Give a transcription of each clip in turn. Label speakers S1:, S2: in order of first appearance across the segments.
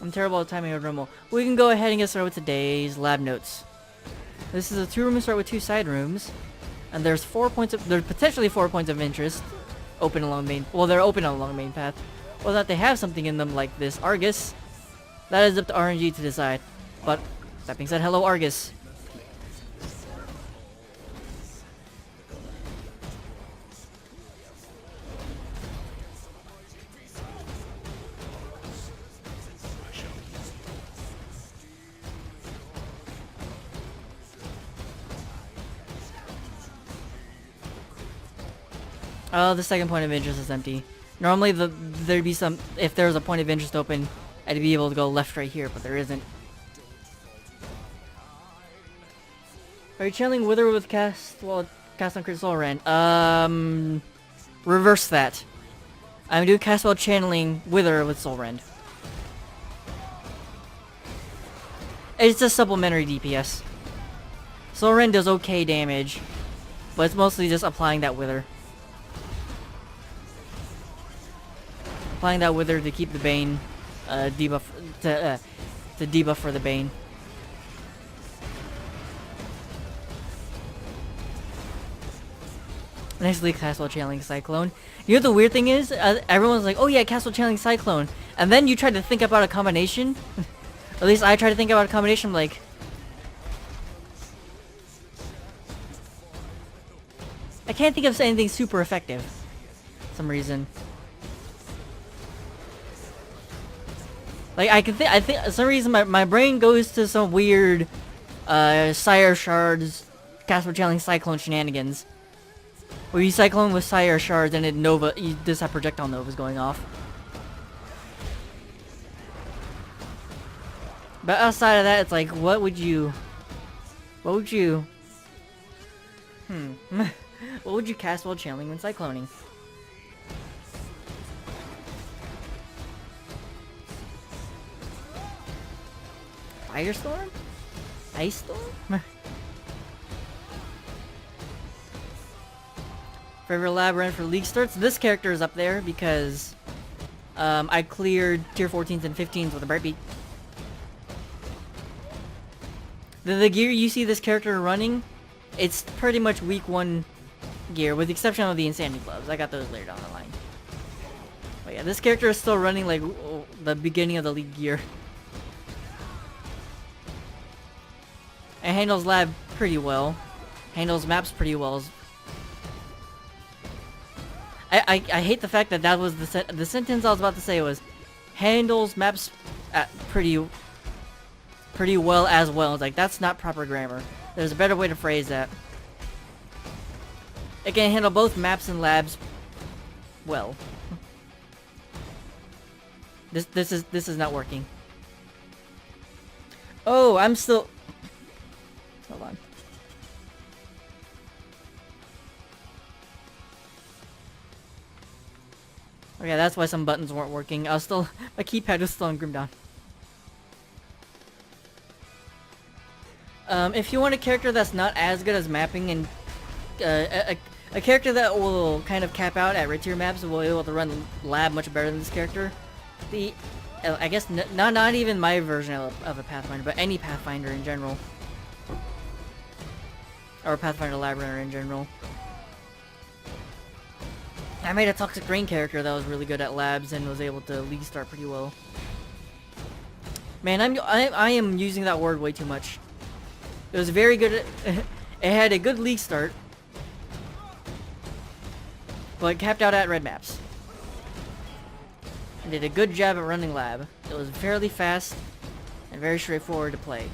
S1: I'm terrible at timing a rumble. We can go ahead and get started with today's lab notes. This is a 2-room start with 2 side rooms, and there's potentially 4 points of interest open along main. Well, they're open along main path. Well, that they have something in them like this Argus. That is up to RNG to decide. But that being said, hello Argus. The second point of interest is empty. Normally there'd be some, if there was a point of interest open, I'd be able to go left right here, but there isn't. Are you channeling Wither with cast on Crit Soul Rend? Reverse that. I'm doing cast while channeling Wither with Soul Rend. It's a supplementary DPS. Soul Rend does okay damage, but it's mostly just applying that Wither. Applying that Wither to keep the Bane debuff to debuff for the Bane. Nicely Castle channeling Cyclone. You know the weird thing is, everyone's like, "Oh yeah, Castle channeling Cyclone," and then you try to think about a combination. At least I try to think about a combination. I'm like, I can't think of anything super effective. For some reason. Like I think for some reason my brain goes to some weird Sire Shards Castle channeling Cyclone shenanigans. Where you Cyclone with Sire Shards and it Nova, you just have projectile Novas going off. But outside of that, it's like, what would you what would you cast while channeling when cycloning? Firestorm? Ice Storm? Forever Labyrinth for League starts. This character is up there because I cleared tier 14s and 15s with a Brightbeat. The gear you see this character running, it's pretty much week 1 gear, with the exception of the Insanity Gloves. I got those later down the line. But yeah, this character is still running like the beginning of the League gear. It handles lab pretty well. Handles maps pretty well. I hate the fact that was the sentence I was about to say was handles maps pretty well as well. It's like, that's not proper grammar. There's a better way to phrase that. It can handle both maps and labs well. This is not working. Oh, I'm still. Hold on. Okay, that's why some buttons weren't working. My keypad was still on Grimdawn. If you want a character that's not as good as mapping and a character that will kind of cap out at red tier maps and will be able to run lab much better than this character, I guess not even my version of a Pathfinder, but any Pathfinder in general. Or Pathfinder Labyrinth in general. I made a Toxic Rain character that was really good at labs and was able to league start pretty well. Man, I am using that word way too much. It was very good it had a good league start, but capped out at red maps. And did a good job at running lab. It was fairly fast and very straightforward to play.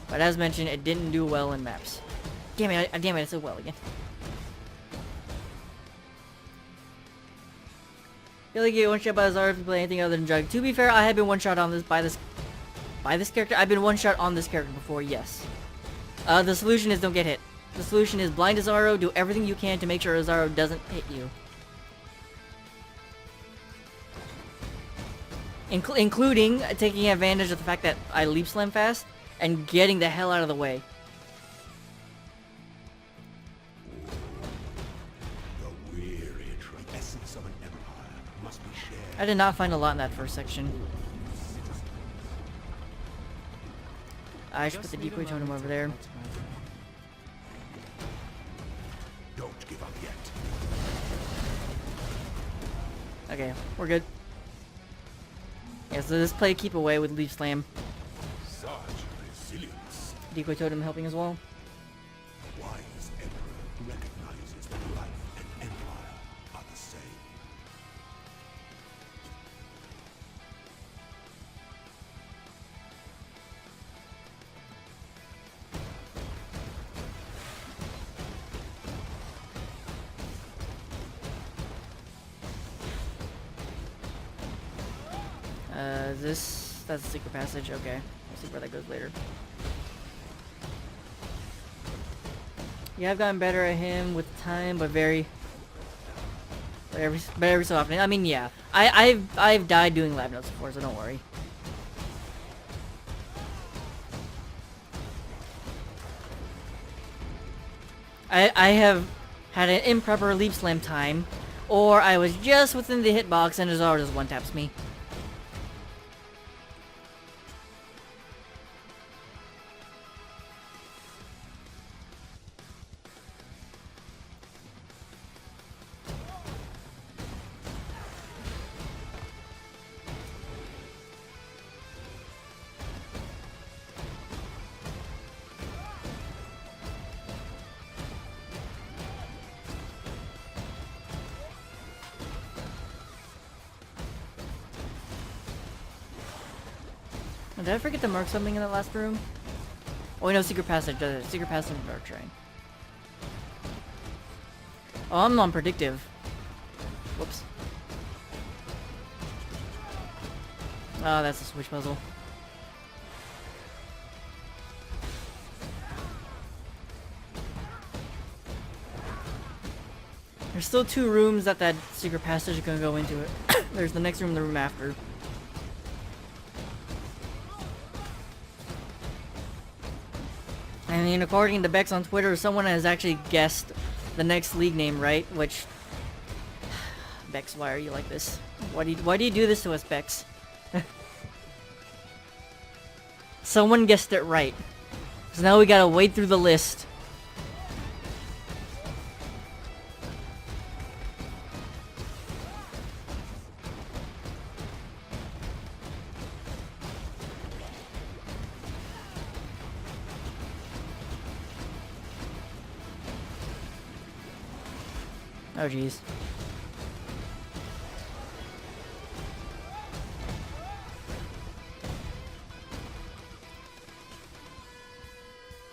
S1: But as mentioned, it didn't do well in maps. Damn it, I said well again. Feel like you get one shot by Izaro if you play anything other than Jug. To be fair, I have been one shot on this by this character. I've been one shot on this character before, yes. The solution is don't get hit. The solution is blind Izaro, do everything you can to make sure Izaro doesn't hit you. Including taking advantage of the fact that I leap slam fast and getting the hell out of the way.
S2: The weary essence of an empire must be shared.
S1: I did not find a lot in that first section. I should put the decoy totem over there.
S2: Don't give up yet.
S1: Okay, we're good. Yeah, so this play keep away with Leaf Slam.
S2: Such resilience.
S1: Decoy totem helping as well.
S2: Wise emperor recognizes that life and empire are the same.
S1: That's a secret passage. Okay, we'll see where that goes later. Yeah, I've gotten better at him with time, but every so often. I mean, yeah, I've died doing lab notes before, so don't worry. I have had an improper leap slam time, or I was just within the hitbox and Izaro just one taps me. Did I forget to mark something in that last room? Oh, no, secret passage. Secret passage nurturing. Oh, I'm non-predictive. Whoops. Oh, that's a switch puzzle. There's still 2 rooms that secret passage is gonna go into it. There's the next room and the room after. I mean, according to Bex on Twitter, someone has actually guessed the next league name right, which... Bex, why are you like this? Why do you do this to us, Bex? Someone guessed it right. So now we gotta wade through the list. Oh jeez.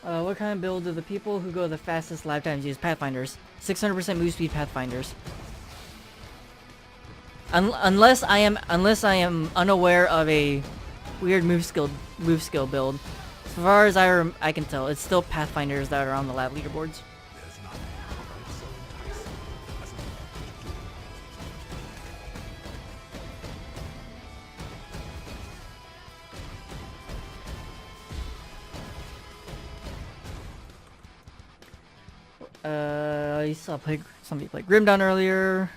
S1: What kind of build do the people who go the fastest lifetimes use? Pathfinders. 600% move speed Pathfinders. Unless I am unaware of a weird move skill build. As far as I can tell, it's still Pathfinders that are on the lab leaderboards. I saw somebody play Grimdawn earlier.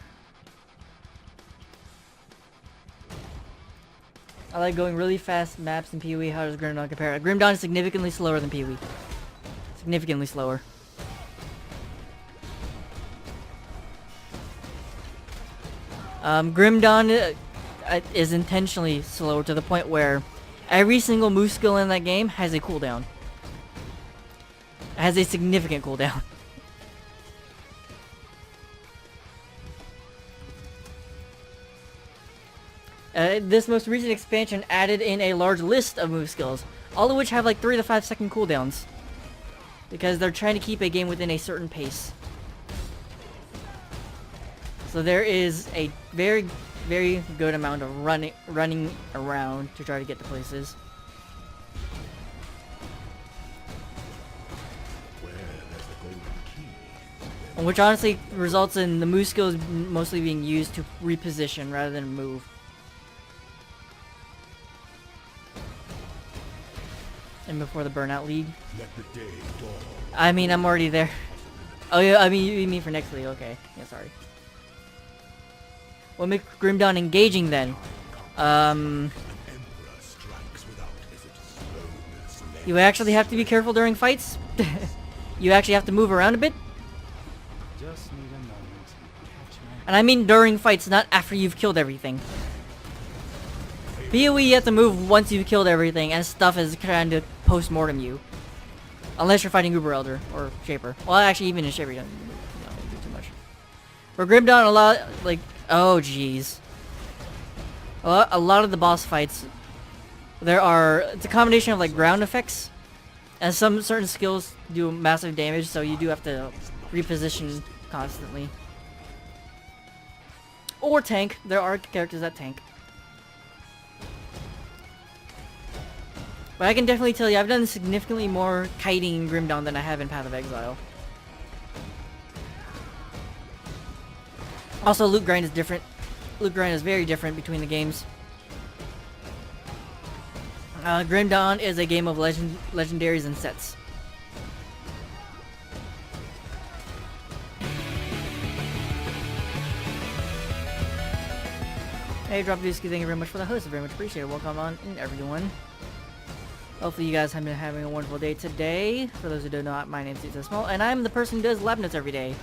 S1: I like going really fast maps in POE. How does Grimdawn compare? Grimdawn is significantly slower than POE. Significantly slower. Grimdawn is intentionally slower to the point where every single move skill in that game has a cooldown. It has a significant cooldown. This most recent expansion added in a large list of move skills, all of which have like 3 to 5 second cooldowns. Because they're trying to keep a game within a certain pace. So there is a very, very good amount of running around to try to get to places. Which honestly results in the move skills mostly being used to reposition rather than move. And before the burnout league. I mean, I'm already there. Oh yeah, I mean, you mean for next league? Okay, yeah, sorry. What makes Grimdawn engaging then? You actually have to be careful during fights. You actually have to move around a bit.
S3: Just need a moment. Catch my
S1: And I mean during fights, not after you've killed everything. PoE, you have to move once you've killed everything, and stuff is trying to post-mortem you. Unless you're fighting Uber Elder or Shaper. Well, actually, even in Shaper, you don't do too much. For Grim Dawn, a lot, like, oh jeez. A lot of the boss fights, it's a combination of like ground effects, and some certain skills do massive damage, so you do have to reposition constantly. Or tank. There are characters that tank. But I can definitely tell you, I've done significantly more kiting in Grim Dawn than I have in Path of Exile. Also, loot grind is different. Loot grind is very different between the games. Grim Dawn is a game of legendaries and sets. Hey, Dropdusky, thank you very much for the host. Very much appreciated. Welcome on in, everyone. Hopefully you guys have been having a wonderful day today. For those who don't know, my name is SuitSizeSmall, and I'm the person who does lab notes every day.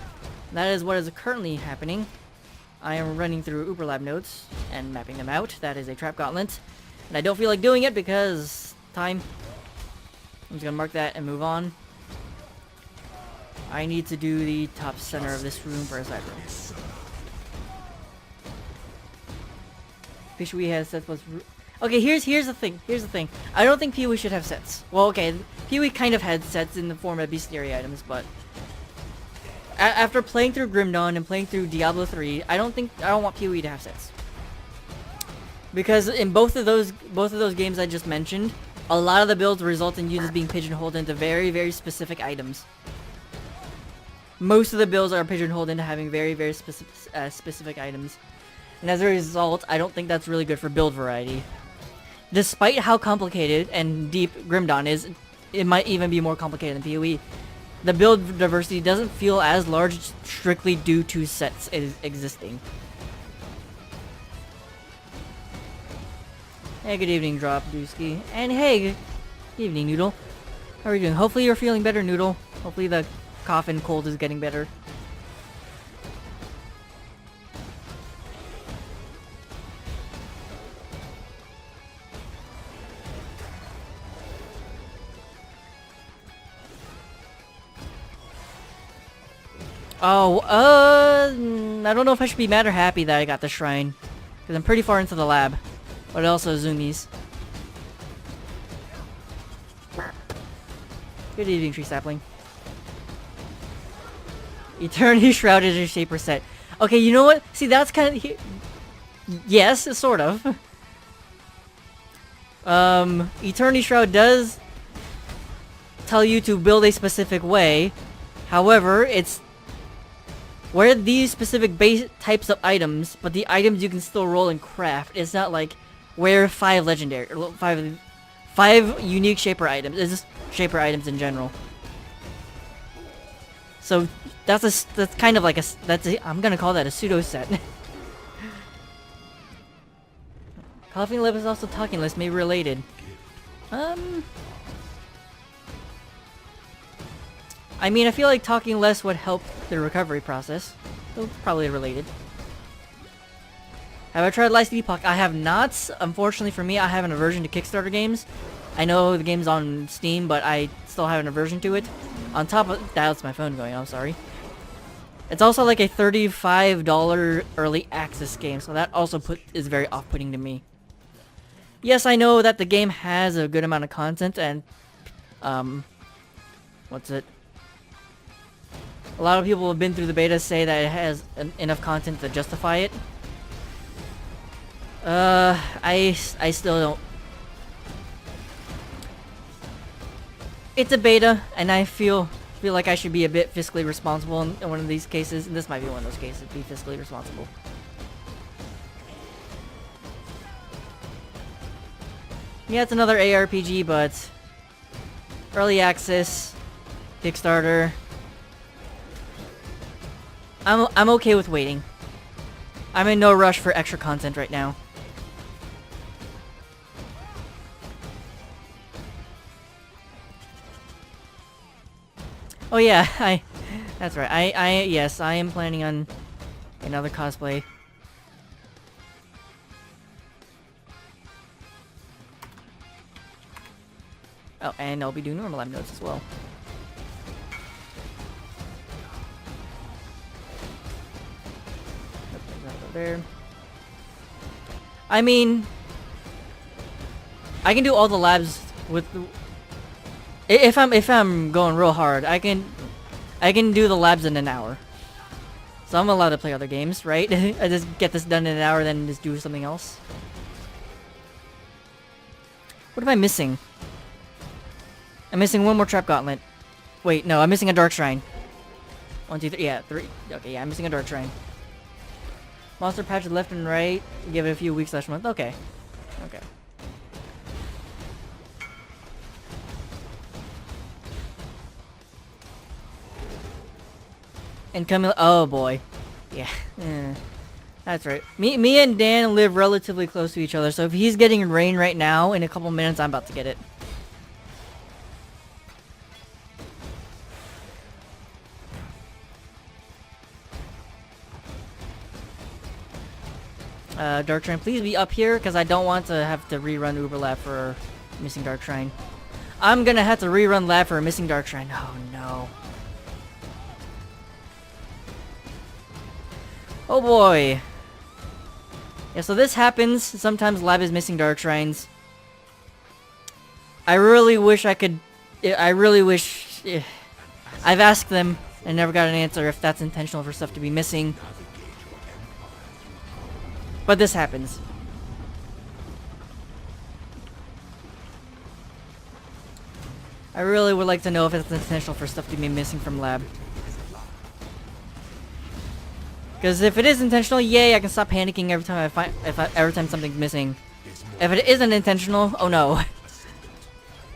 S1: That is what is currently happening. I am running through Uber Lab notes and mapping them out. That is a trap gauntlet. And I don't feel like doing it because time. I'm just gonna mark that and move on. I need to do the top center of this room for a side room. PoE has sets plus. Okay, here's the thing. Here's the thing. I don't think PoE should have sets. Well, okay, PoE kind of had sets in the form of bestiary items, but after playing through Grim Dawn and playing through Diablo 3, I don't want PoE to have sets. Because in both of those games I just mentioned, a lot of the builds result in users being pigeonholed into very, very specific items. Most of the builds are pigeonholed into having very, very specific items. And as a result, I don't think that's really good for build variety. Despite how complicated and deep Grim Dawn is, it might even be more complicated than PoE. The build diversity doesn't feel as large strictly due to sets existing. Hey, good evening, Dropdusky. And hey, good evening, Noodle. How are you doing? Hopefully you're feeling better, Noodle. Hopefully the cough and cold is getting better. Oh, I don't know if I should be mad or happy that I got the shrine. Because I'm pretty far into the lab. But also zoomies. Good evening, Tree Sapling. Eternity Shrouded is Shaper set. Okay, you know what? See, that's kind of... Yes, sort of. Eternity Shroud does tell you to build a specific way. However, it's where these specific base types of items, but the items you can still roll and craft. It's not like where 5 legendary, or 5 unique Shaper items. It's just Shaper items in general. So that's kind of like I'm gonna call that a pseudo set. Coughing lip is also talking list, maybe related. I mean, I feel like talking less would help the recovery process. So probably related. Have I tried Lice Epoch? I have not. Unfortunately for me, I have an aversion to Kickstarter games. I know the game's on Steam, but I still have an aversion to it. On top of that, that's my phone going. I'm sorry. It's also like a $35 early access game, so that also is very off-putting to me. Yes, I know that the game has a good amount of content, and what's it? A lot of people who have been through the beta say that it has enough content to justify it. I still don't. It's a beta, and I feel like I should be a bit fiscally responsible in one of these cases, and this might be one of those cases, be fiscally responsible. Yeah, it's another ARPG, but early access, Kickstarter. I'm okay with waiting. I'm in no rush for extra content right now. Oh yeah, that's right. Yes, I am planning on another cosplay. Oh, and I'll be doing normal lab notes as well. There. I mean, I can do all the labs with the, if I'm going real hard, I can do the labs in an hour. So I'm allowed to play other games, right? I just get this done in an hour, then just do something else. What am I missing? I'm missing one more trap gauntlet. Wait, no, I'm missing a dark shrine. 1, 2, 3. Yeah, 3. Okay, yeah, I'm missing a dark shrine. Monster patch left and right. Give it a few weeks / month. Okay. Okay. And coming. Oh boy. Yeah. That's right. Me and Dan live relatively close to each other, so if he's getting rain right now, in a couple minutes, I'm about to get it. Dark Shrine, please be up here, because I don't want to have to rerun Uber Lab for missing Dark Shrine. I'm gonna have to rerun Lab for a missing Dark Shrine. Oh no. Oh boy. Yeah, so this happens. Sometimes Lab is missing Dark Shrines. I really wish I could... I really wish... I've asked them and never got an answer if that's intentional for stuff to be missing. But this happens. I really would like to know if it's intentional for stuff to be missing from Lab. Because if it is intentional, yay, I can stop panicking every time every time something's missing. If it isn't intentional, oh no.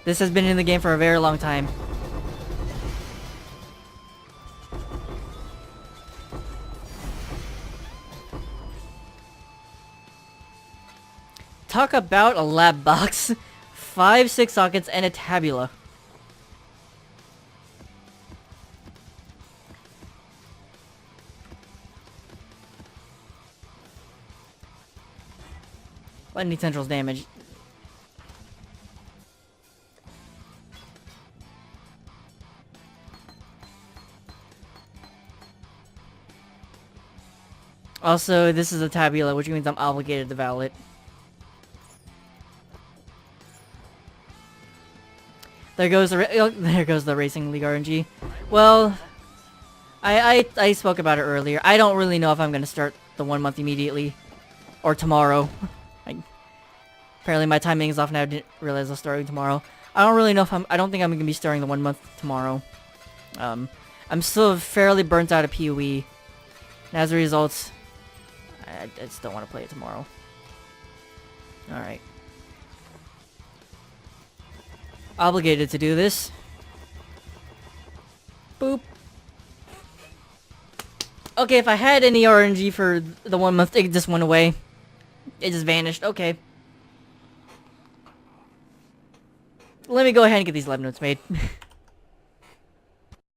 S1: This has been in the game for a very long time. Talk about a lab box. 5 6 sockets and a tabula. Lightning Central's damage. Also, this is a tabula, which means I'm obligated to valve it. There goes the Racing League RNG. Well, I spoke about it earlier. I don't really know if I'm gonna start the 1 month immediately or tomorrow. Apparently my timing is off now. I didn't realize I was starting tomorrow. I don't really know if I don't think I'm gonna be starting the 1 month tomorrow. I'm still fairly burnt out of POE, and as a result, I just don't want to play it tomorrow. All right. Obligated to do this. Boop. Okay, if I had any RNG for the 1 month, it just went away. It just vanished. Okay. Let me go ahead and get these lab notes made.